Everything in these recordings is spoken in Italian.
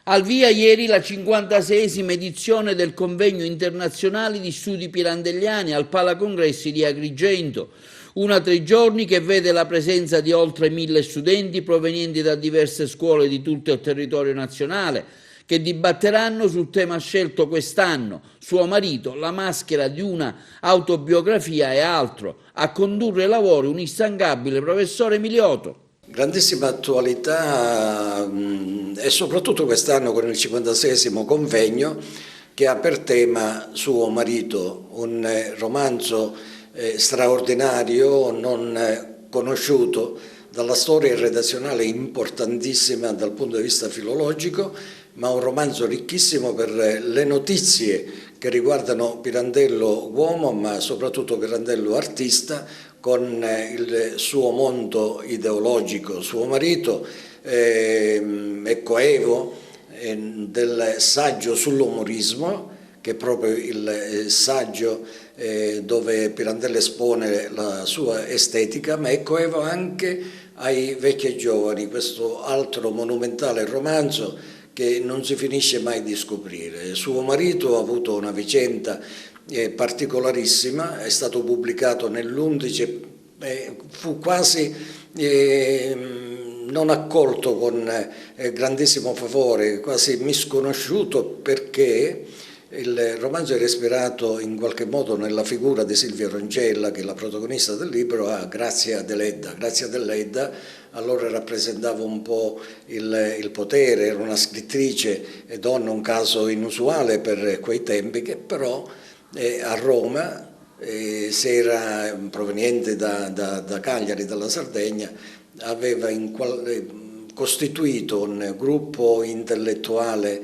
Al via ieri la 56esima edizione del Convegno internazionale di studi pirandelliani al Palacongressi di Agrigento, una 3 giorni che vede la presenza di oltre 1000 studenti provenienti da diverse scuole di tutto il territorio nazionale, che dibatteranno sul tema scelto quest'anno, Suo marito, la maschera di una autobiografia e altro. A condurre i lavori un instancabile professore Miliotto. Grandissima attualità e soprattutto quest'anno con il 56esimo convegno che ha per tema Suo marito, un romanzo straordinario, non conosciuto, dalla storia redazionale importantissima dal punto di vista filologico, ma un romanzo ricchissimo per le notizie che riguardano Pirandello uomo, ma soprattutto Pirandello artista, con il suo mondo ideologico. Suo marito è coevo del saggio sull'umorismo, che è proprio il saggio dove Pirandello espone la sua estetica, ma è coevo anche ai vecchi e giovani, questo altro monumentale romanzo che non si finisce mai di scoprire. Suo marito ha avuto una vicenda particolarissima, è stato pubblicato nell'11, fu quasi non accolto con grandissimo favore, quasi misconosciuto, perché il romanzo era ispirato in qualche modo nella figura di Silvia Roncella, che è la protagonista del libro, a Grazia Deledda. Grazia Deledda allora rappresentava un po' il potere, era una scrittrice e donna, un caso inusuale per quei tempi, che però a Roma, se era proveniente da Cagliari, dalla Sardegna, aveva costituito un gruppo intellettuale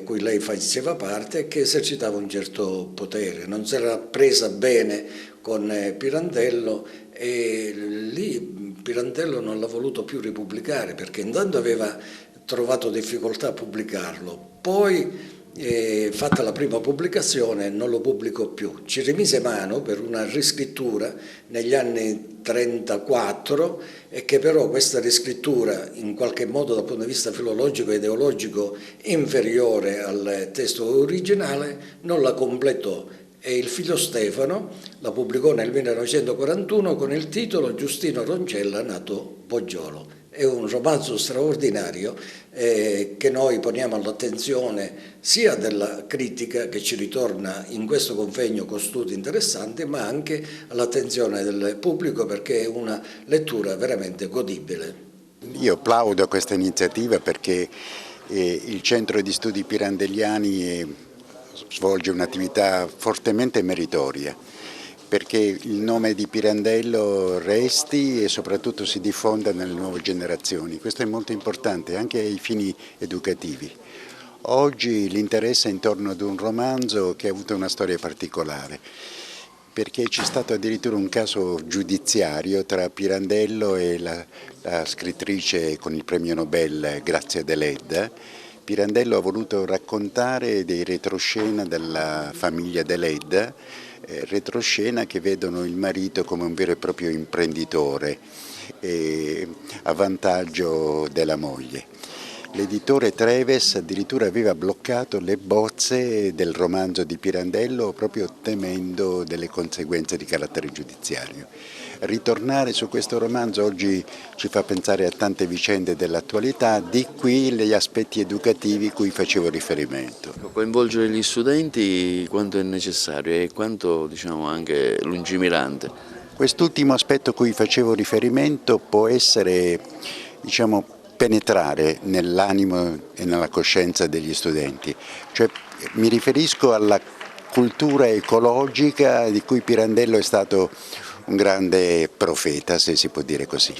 cui lei faceva parte e che esercitava un certo potere. Non si era presa bene con Pirandello e lì Pirandello non l'ha voluto più ripubblicare, perché intanto aveva trovato difficoltà a pubblicarlo, poi fatta la prima pubblicazione non lo pubblicò più. Ci rimise mano per una riscrittura negli anni 34 e che però questa riscrittura, in qualche modo dal punto di vista filologico e ideologico inferiore al testo originale, non la completò e il figlio Stefano la pubblicò nel 1941 con il titolo Giustino Roncella nato Poggiolo. È un romanzo straordinario che noi poniamo all'attenzione sia della critica, che ci ritorna in questo convegno con studi interessanti, ma anche all'attenzione del pubblico, perché è una lettura veramente godibile. Io plaudo a questa iniziativa perché il Centro di Studi Pirandelliani svolge un'attività fortemente meritoria, perché il nome di Pirandello resti e soprattutto si diffonda nelle nuove generazioni. Questo è molto importante anche ai fini educativi. Oggi l'interesse è intorno ad un romanzo che ha avuto una storia particolare, perché c'è stato addirittura un caso giudiziario tra Pirandello e la scrittrice con il premio Nobel Grazia Deledda. Pirandello ha voluto raccontare dei retroscena della famiglia Deledda, retroscena che vedono il marito come un vero e proprio imprenditore a vantaggio della moglie. L'editore Treves addirittura aveva bloccato le bozze del romanzo di Pirandello proprio temendo delle conseguenze di carattere giudiziario. Ritornare su questo romanzo oggi ci fa pensare a tante vicende dell'attualità, di qui gli aspetti educativi cui facevo riferimento. Coinvolgere gli studenti quanto è necessario e quanto, diciamo, anche lungimirante. Quest'ultimo aspetto cui facevo riferimento può essere, diciamo, penetrare nell'animo e nella coscienza degli studenti, cioè mi riferisco alla cultura ecologica di cui Pirandello è stato un grande profeta, se si può dire così.